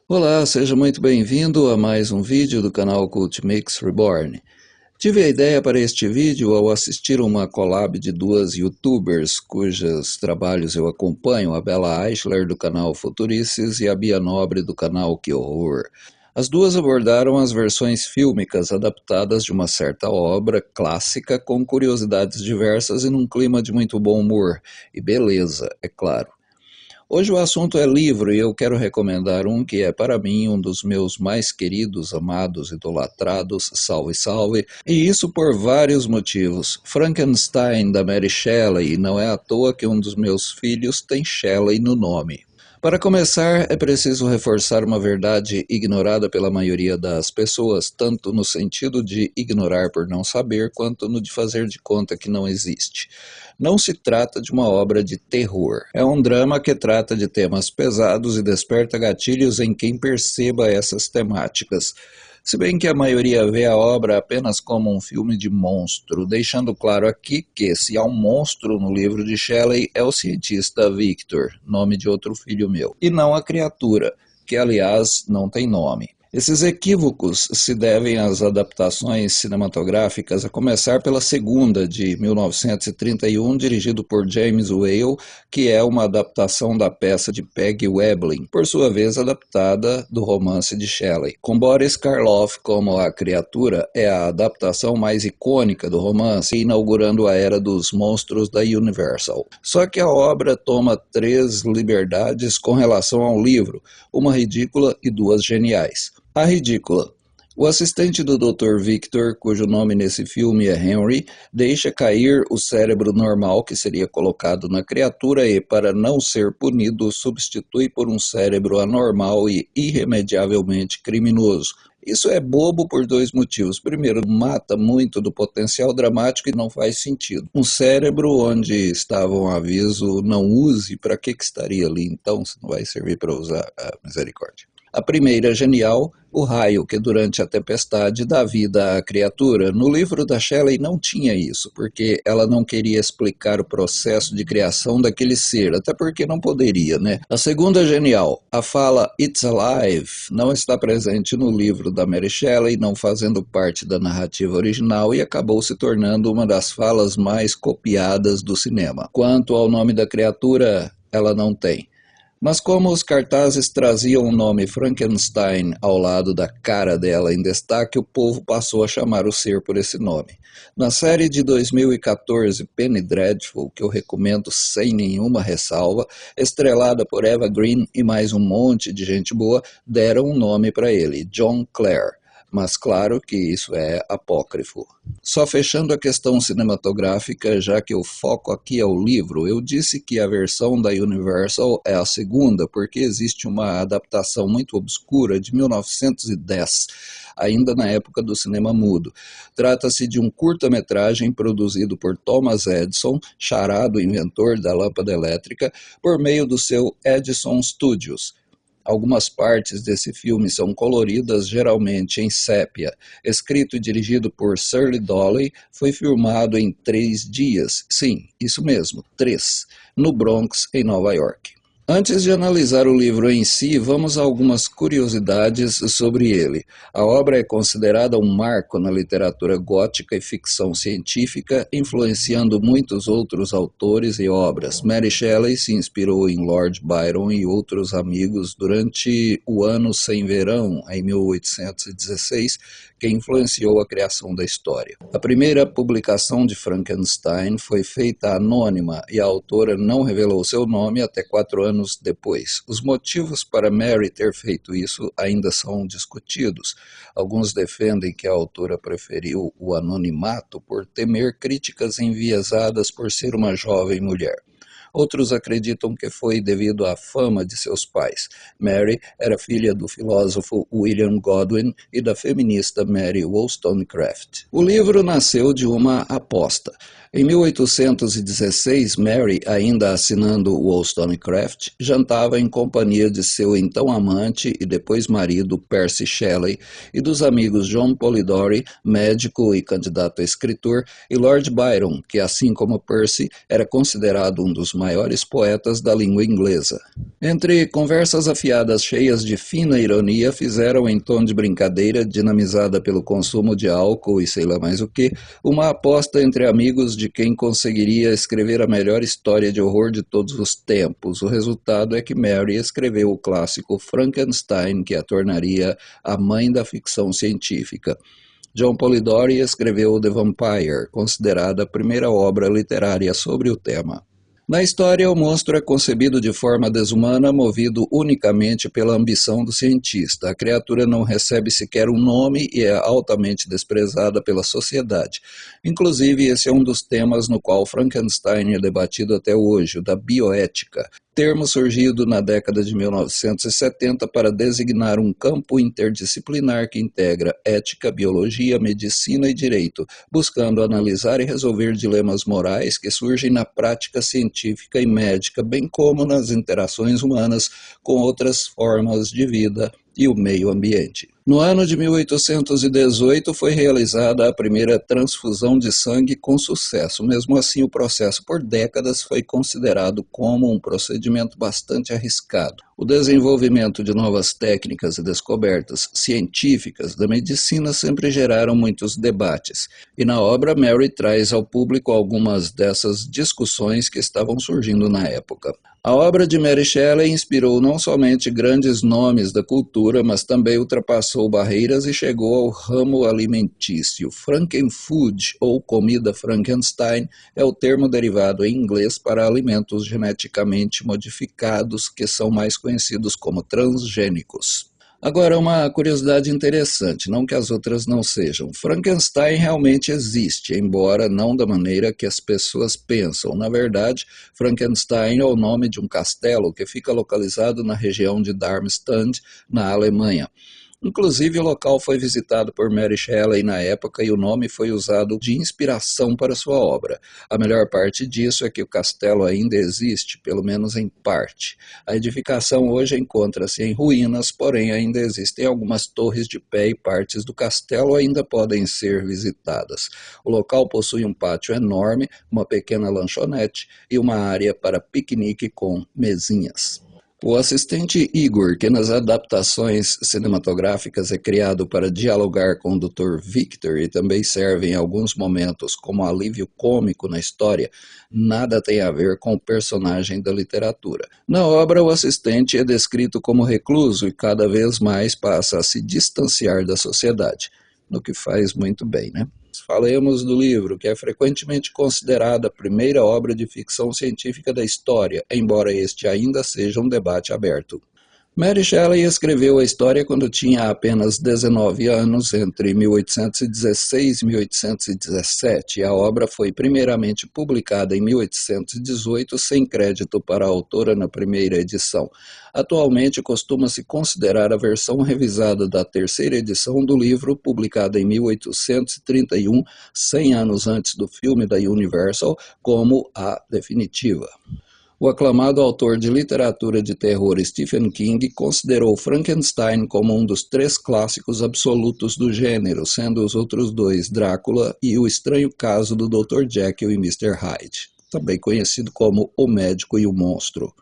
Olá, seja muito bem-vindo a mais um vídeo do canal Cult Mix Reborn. Tive a ideia para este vídeo ao assistir uma collab de duas youtubers cujos trabalhos eu acompanho, a Bella Eichler do canal Futurices e a Bia Nobre do canal Que Horror. As duas abordaram as versões fílmicas adaptadas de uma certa obra clássica com curiosidades diversas e num clima de muito bom humor e beleza, é claro. Hoje o assunto é livro e eu quero recomendar um que é para mim um dos meus mais queridos, amados, idolatrados, salve salve, e isso por vários motivos. Frankenstein da Mary Shelley, e não é à toa que um dos meus filhos tem Shelley no nome. Para começar, é preciso reforçar uma verdade ignorada pela maioria das pessoas, tanto no sentido de ignorar por não saber, quanto no de fazer de conta que não existe. Não se trata de uma obra de terror. É um drama que trata de temas pesados e desperta gatilhos em quem perceba essas temáticas. Se bem que a maioria vê a obra apenas como um filme de monstro, deixando claro aqui que, se há um monstro no livro de Shelley, é o cientista Victor, nome de outro filho meu, e não a criatura, que aliás não tem nome. Esses equívocos se devem às adaptações cinematográficas, a começar pela segunda, de 1931, dirigido por James Whale, que é uma adaptação da peça de Peggy Webling, por sua vez adaptada do romance de Shelley. Com Boris Karloff como a criatura, é a adaptação mais icônica do romance, inaugurando a era dos monstros da Universal. Só que a obra toma 3 liberdades com relação ao livro, uma ridícula e 2 geniais. A ridícula. O assistente do Dr. Victor, cujo nome nesse filme é Henry, deixa cair o cérebro normal que seria colocado na criatura e, para não ser punido, substitui por um cérebro anormal e irremediavelmente criminoso. Isso é bobo por 2 motivos. Primeiro, mata muito do potencial dramático e não faz sentido. Um cérebro onde estava um aviso não use, para que estaria ali então, se não vai servir para usar a misericórdia? A primeira é genial, o raio que durante a tempestade dá vida à criatura. No livro da Shelley não tinha isso, porque ela não queria explicar o processo de criação daquele ser, até porque não poderia, né? A segunda é genial, a fala "It's alive" não está presente no livro da Mary Shelley, não fazendo parte da narrativa original e acabou se tornando uma das falas mais copiadas do cinema. Quanto ao nome da criatura, ela não tem. Mas como os cartazes traziam o nome Frankenstein ao lado da cara dela em destaque, o povo passou a chamar o ser por esse nome. Na série de 2014, Penny Dreadful, que eu recomendo sem nenhuma ressalva, estrelada por Eva Green e mais um monte de gente boa, deram um nome para ele, John Clare. Mas claro que isso é apócrifo. Só fechando a questão cinematográfica, já que o foco aqui é o livro, eu disse que a versão da Universal é a segunda, porque existe uma adaptação muito obscura de 1910, ainda na época do cinema mudo. Trata-se de um curta-metragem produzido por Thomas Edison, charado inventor da lâmpada elétrica, por meio do seu Edison Studios. Algumas partes desse filme são coloridas, geralmente em sépia. Escrito e dirigido por Shirley Dolly, foi filmado em 3 dias. Sim, isso mesmo, 3, no Bronx, em Nova York. Antes de analisar o livro em si, vamos a algumas curiosidades sobre ele. A obra é considerada um marco na literatura gótica e ficção científica, influenciando muitos outros autores e obras. Mary Shelley se inspirou em Lord Byron e outros amigos durante o Ano Sem Verão, em 1816, que influenciou a criação da história. A primeira publicação de Frankenstein foi feita anônima e a autora não revelou seu nome até 4 anos depois. Os motivos para Mary ter feito isso ainda são discutidos. Alguns defendem que a autora preferiu o anonimato por temer críticas enviesadas por ser uma jovem mulher. Outros acreditam que foi devido à fama de seus pais. Mary era filha do filósofo William Godwin e da feminista Mary Wollstonecraft. O livro nasceu de uma aposta. Em 1816, Mary, ainda assinando Wollstonecraft, jantava em companhia de seu então amante e depois marido Percy Shelley e dos amigos John Polidori, médico e candidato a escritor, e Lord Byron, que assim como Percy era considerado um dos mais maiores poetas da língua inglesa. Entre conversas afiadas cheias de fina ironia, fizeram em tom de brincadeira, dinamizada pelo consumo de álcool e sei lá mais o que, uma aposta entre amigos de quem conseguiria escrever a melhor história de horror de todos os tempos. O resultado é que Mary escreveu o clássico Frankenstein, que a tornaria a mãe da ficção científica. John Polidori escreveu The Vampire, considerada a primeira obra literária sobre o tema. Na história, o monstro é concebido de forma desumana, movido unicamente pela ambição do cientista. A criatura não recebe sequer um nome e é altamente desprezada pela sociedade. Inclusive, esse é um dos temas no qual Frankenstein é debatido até hoje, o da bioética, termo surgido na década de 1970 para designar um campo interdisciplinar que integra ética, biologia, medicina e direito, buscando analisar e resolver dilemas morais que surgem na prática científica e médica, bem como nas interações humanas com outras formas de vida e o meio ambiente. No ano de 1818 foi realizada a primeira transfusão de sangue com sucesso. Mesmo assim, o processo por décadas foi considerado como um procedimento bastante arriscado. O desenvolvimento de novas técnicas e descobertas científicas da medicina sempre geraram muitos debates, e na obra Mary traz ao público algumas dessas discussões que estavam surgindo na época. A obra de Mary Shelley inspirou não somente grandes nomes da cultura, mas também ultrapassou barreiras e chegou ao ramo alimentício. Frankenfood, ou comida Frankenstein, é o termo derivado em inglês para alimentos geneticamente modificados que são mais conhecidos como transgênicos. Agora, uma curiosidade interessante, não que as outras não sejam. Frankenstein realmente existe, embora não da maneira que as pessoas pensam. Na verdade, Frankenstein é o nome de um castelo que fica localizado na região de Darmstadt, na Alemanha. Inclusive, o local foi visitado por Mary Shelley na época e o nome foi usado de inspiração para sua obra. A melhor parte disso é que o castelo ainda existe, pelo menos em parte. A edificação hoje encontra-se em ruínas, porém ainda existem algumas torres de pé e partes do castelo ainda podem ser visitadas. O local possui um pátio enorme, uma pequena lanchonete e uma área para piquenique com mesinhas. O assistente Igor, que nas adaptações cinematográficas é criado para dialogar com o Dr. Victor e também serve em alguns momentos como alívio cômico na história, nada tem a ver com o personagem da literatura. Na obra, o assistente é descrito como recluso e cada vez mais passa a se distanciar da sociedade, no que faz muito bem, né? Falemos do livro, que é frequentemente considerada a primeira obra de ficção científica da história, embora este ainda seja um debate aberto. Mary Shelley escreveu a história quando tinha apenas 19 anos, entre 1816 e 1817, e a obra foi primeiramente publicada em 1818, sem crédito para a autora na primeira edição. Atualmente, costuma-se considerar a versão revisada da terceira edição do livro, publicada em 1831, 100 anos antes do filme da Universal, como a definitiva. O aclamado autor de literatura de terror Stephen King considerou Frankenstein como um dos 3 clássicos absolutos do gênero, sendo os outros 2 Drácula e O Estranho Caso do Dr. Jekyll e Mr. Hyde, também conhecido como O Médico e o Monstro.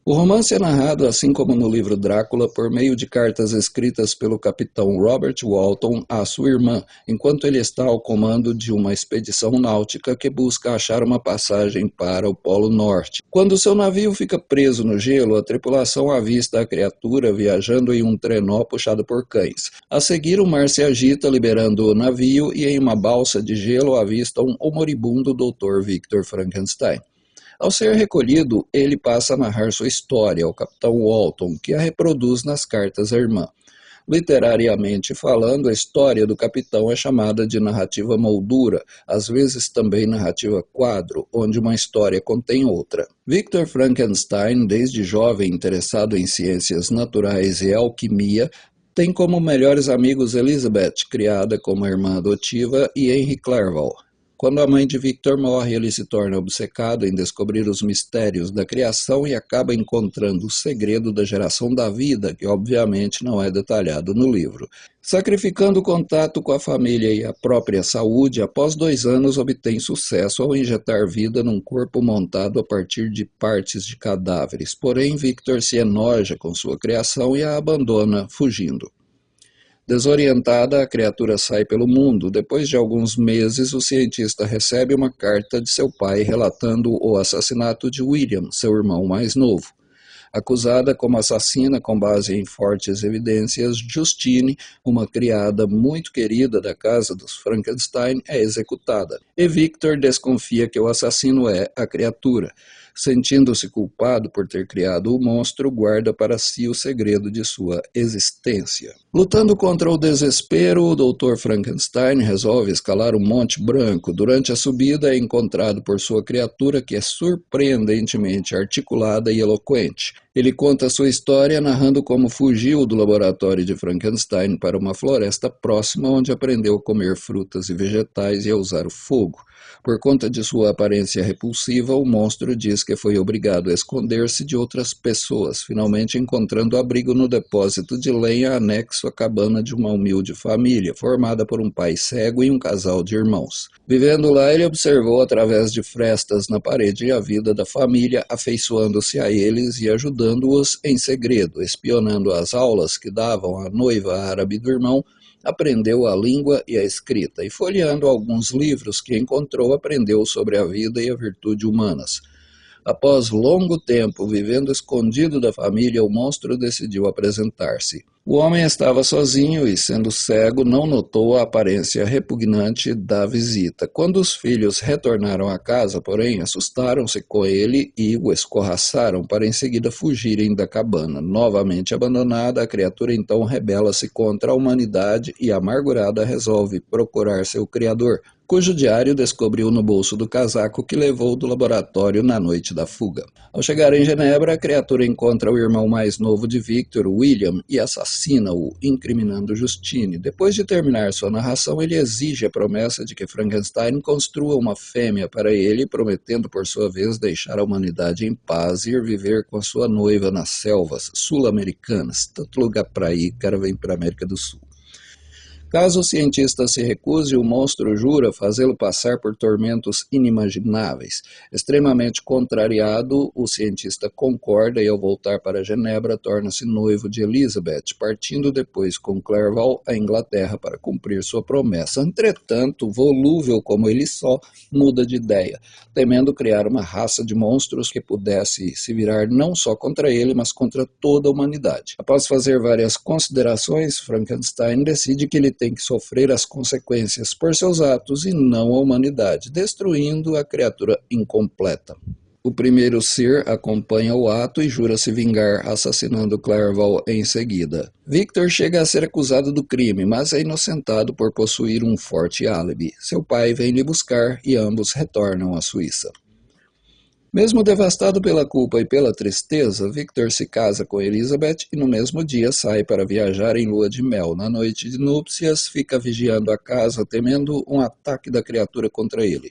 O romance é narrado, assim como no livro Drácula, por meio de cartas escritas pelo capitão Robert Walton à sua irmã, enquanto ele está ao comando de uma expedição náutica que busca achar uma passagem para o Polo Norte. Quando seu navio fica preso no gelo, a tripulação avista a criatura viajando em um trenó puxado por cães. A seguir, o mar se agita, liberando o navio, e em uma balsa de gelo avistam o moribundo Dr. Victor Frankenstein. Ao ser recolhido, ele passa a narrar sua história ao capitão Walton, que a reproduz nas cartas à irmã. Literariamente falando, a história do capitão é chamada de narrativa moldura, às vezes também narrativa quadro, onde uma história contém outra. Victor Frankenstein, desde jovem interessado em ciências naturais e alquimia, tem como melhores amigos Elizabeth, criada como irmã adotiva, e Henry Clerval, Quando a mãe de Victor morre, ele se torna obcecado em descobrir os mistérios da criação e acaba encontrando o segredo da geração da vida, que obviamente não é detalhado no livro. Sacrificando o contato com a família e a própria saúde, após 2 anos obtém sucesso ao injetar vida num corpo montado a partir de partes de cadáveres. Porém, Victor se enoja com sua criação e a abandona, fugindo. Desorientada, a criatura sai pelo mundo. Depois de alguns meses, o cientista recebe uma carta de seu pai relatando o assassinato de William, seu irmão mais novo. Acusada como assassina com base em fortes evidências, Justine, uma criada muito querida da casa dos Frankenstein, é executada. E Victor desconfia que o assassino é a criatura. Sentindo-se culpado por ter criado o monstro, guarda para si o segredo de sua existência. Lutando contra o desespero, o Dr. Frankenstein resolve escalar o Monte Branco. Durante a subida é encontrado por sua criatura, que é surpreendentemente articulada e eloquente. Ele conta sua história narrando como fugiu do laboratório de Frankenstein para uma floresta próxima, onde aprendeu a comer frutas e vegetais e a usar o fogo. Por conta de sua aparência repulsiva, o monstro diz que foi obrigado a esconder-se de outras pessoas, finalmente encontrando abrigo no depósito de lenha anexo à cabana de uma humilde família, formada por um pai cego e um casal de irmãos. Vivendo lá, ele observou através de frestas na parede a vida da família, afeiçoando-se a eles e ajudando-os em segredo, espionando as aulas que davam à noiva árabe do irmão. Aprendeu a língua e a escrita, e folheando alguns livros que encontrou, aprendeu sobre a vida e a virtude humanas. Após longo tempo vivendo escondido da família, o monstro decidiu apresentar-se. O homem estava sozinho e, sendo cego, não notou a aparência repugnante da visita. Quando os filhos retornaram à casa, porém, assustaram-se com ele e o escorraçaram para em seguida fugirem da cabana. Novamente abandonada, a criatura então rebela-se contra a humanidade e, amargurada, resolve procurar seu criador, cujo diário descobriu no bolso do casaco que levou do laboratório na noite da fuga. Ao chegar em Genebra, a criatura encontra o irmão mais novo de Victor, William, e assassina-o, incriminando Justine. Depois de terminar sua narração, ele exige a promessa de que Frankenstein construa uma fêmea para ele, prometendo por sua vez deixar a humanidade em paz e ir viver com a sua noiva nas selvas sul-americanas. Tanto lugar para ir, o cara vem para a América do Sul. Caso o cientista se recuse, o monstro jura fazê-lo passar por tormentos inimagináveis. Extremamente contrariado, o cientista concorda e, ao voltar para Genebra, torna-se noivo de Elizabeth, partindo depois com Clerval à Inglaterra para cumprir sua promessa. Entretanto, volúvel como ele só, muda de ideia, temendo criar uma raça de monstros que pudesse se virar não só contra ele, mas contra toda a humanidade. Após fazer várias considerações, Frankenstein decide que ele tem que sofrer as consequências por seus atos e não a humanidade, destruindo a criatura incompleta. O primeiro Sir acompanha o ato e jura se vingar, assassinando Clerval em seguida. Victor chega a ser acusado do crime, mas é inocentado por possuir um forte álibi. Seu pai vem lhe buscar e ambos retornam à Suíça. Mesmo devastado pela culpa e pela tristeza, Victor se casa com Elizabeth e no mesmo dia sai para viajar em lua de mel. Na noite de núpcias, fica vigiando a casa, temendo um ataque da criatura contra ele.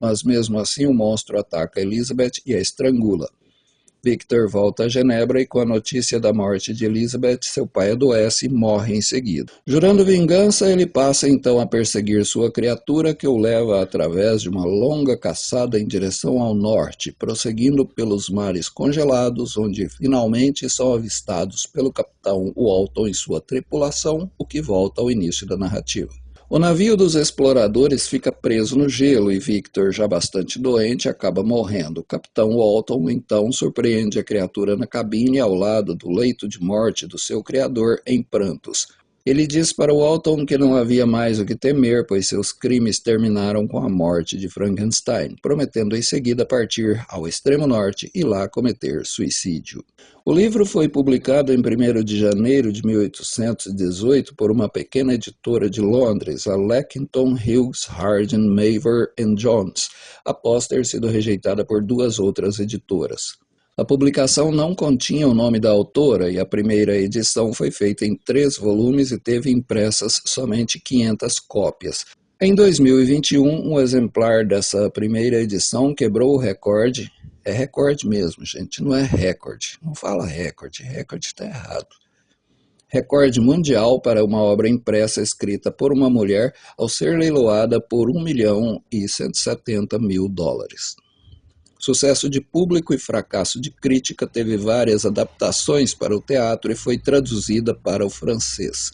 Mas mesmo assim, o monstro ataca Elizabeth e a estrangula. Victor volta a Genebra e, com a notícia da morte de Elizabeth, seu pai adoece e morre em seguida. Jurando vingança, ele passa então a perseguir sua criatura, que o leva através de uma longa caçada em direção ao norte, prosseguindo pelos mares congelados, onde finalmente são avistados pelo capitão Walton e sua tripulação, o que volta ao início da narrativa. O navio dos exploradores fica preso no gelo e Victor, já bastante doente, acaba morrendo. O capitão Walton, então, surpreende a criatura na cabine ao lado do leito de morte do seu criador, em prantos. Ele diz para Walton que não havia mais o que temer, pois seus crimes terminaram com a morte de Frankenstein, prometendo em seguida partir ao extremo norte e lá cometer suicídio. O livro foi publicado em 1º de janeiro de 1818 por uma pequena editora de Londres, a Leckington, Hughes, Harding, Mavor & Jones, após ter sido rejeitada por 2 outras editoras. A publicação não continha o nome da autora e a primeira edição foi feita em 3 volumes e teve impressas somente 500 cópias. Em 2021, um exemplar dessa primeira edição quebrou o recorde. É recorde mesmo, gente, não é recorde. Não fala recorde, recorde está errado. Recorde mundial para uma obra impressa escrita por uma mulher ao ser leiloada por US$ 1.170.000. Sucesso de público e fracasso de crítica, teve várias adaptações para o teatro e foi traduzida para o francês.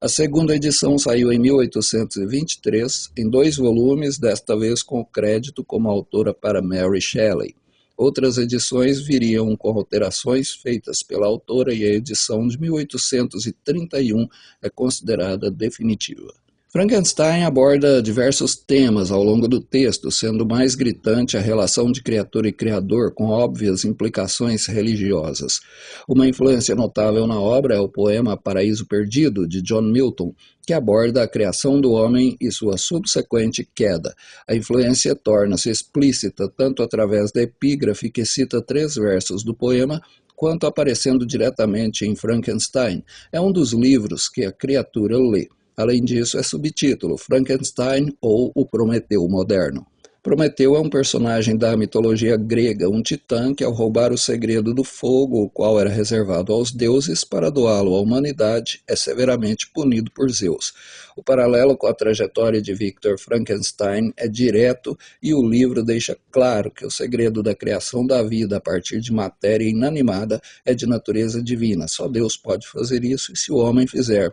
A segunda edição saiu em 1823, em 2 volumes, desta vez com crédito como autora para Mary Shelley. Outras edições viriam com alterações feitas pela autora e a edição de 1831 é considerada definitiva. Frankenstein aborda diversos temas ao longo do texto, sendo mais gritante a relação de criatura e criador, com óbvias implicações religiosas. Uma influência notável na obra é o poema Paraíso Perdido, de John Milton, que aborda a criação do homem e sua subsequente queda. A influência torna-se explícita tanto através da epígrafe, que cita 3 versos do poema, quanto aparecendo diretamente em Frankenstein. É um dos livros que a criatura lê. Além disso, é subtítulo Frankenstein ou o Prometeu moderno. Prometeu é um personagem da mitologia grega, um titã que, ao roubar o segredo do fogo, o qual era reservado aos deuses, para doá-lo à humanidade, é severamente punido por Zeus. O paralelo com a trajetória de Victor Frankenstein é direto e o livro deixa claro que o segredo da criação da vida a partir de matéria inanimada é de natureza divina. Só Deus pode fazer isso, e se o homem fizer,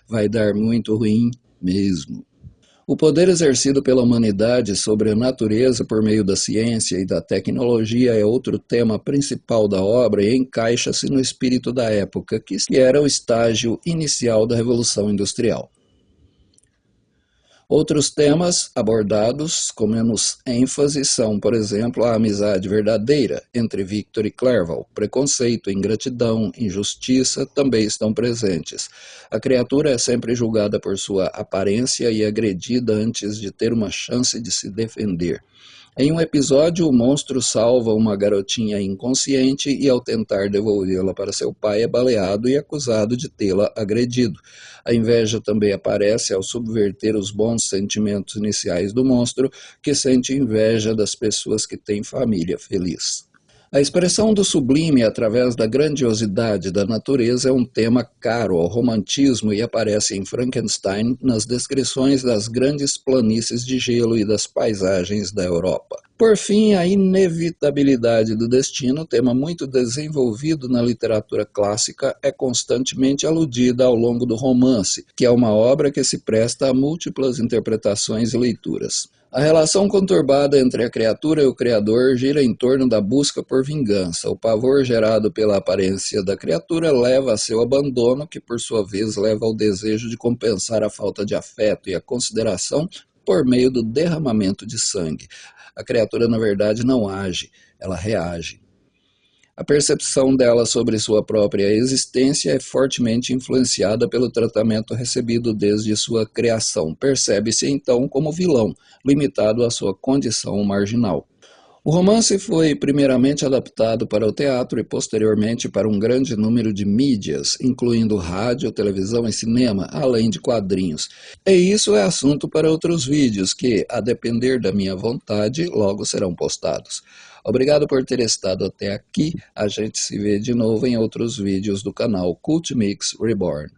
vai dar muito ruim mesmo. O poder exercido pela humanidade sobre a natureza por meio da ciência e da tecnologia é outro tema principal da obra e encaixa-se no espírito da época, que era o estágio inicial da Revolução Industrial. Outros temas abordados com menos ênfase são, por exemplo, a amizade verdadeira entre Victor e Clerval. Preconceito, ingratidão, injustiça também estão presentes. A criatura é sempre julgada por sua aparência e agredida antes de ter uma chance de se defender. Em um episódio, o monstro salva uma garotinha inconsciente e, ao tentar devolvê-la para seu pai, é baleado e acusado de tê-la agredido. A inveja também aparece ao subverter os bons sentimentos iniciais do monstro, que sente inveja das pessoas que têm família feliz. A expressão do sublime através da grandiosidade da natureza é um tema caro ao romantismo e aparece em Frankenstein nas descrições das grandes planícies de gelo e das paisagens da Europa. Por fim, a inevitabilidade do destino, tema muito desenvolvido na literatura clássica, é constantemente aludida ao longo do romance, que é uma obra que se presta a múltiplas interpretações e leituras. A relação conturbada entre a criatura e o criador gira em torno da busca por vingança. O pavor gerado pela aparência da criatura leva a seu abandono, que por sua vez leva ao desejo de compensar a falta de afeto e a consideração por meio do derramamento de sangue. A criatura, na verdade, não age, ela reage. A percepção dela sobre sua própria existência é fortemente influenciada pelo tratamento recebido desde sua criação. Percebe-se então como vilão, limitado à sua condição marginal. O romance foi primeiramente adaptado para o teatro e posteriormente para um grande número de mídias, incluindo rádio, televisão e cinema, além de quadrinhos. E isso é assunto para outros vídeos que, a depender da minha vontade, logo serão postados. Obrigado por ter estado até aqui. A gente se vê de novo em outros vídeos do canal Cult Mix Reborn.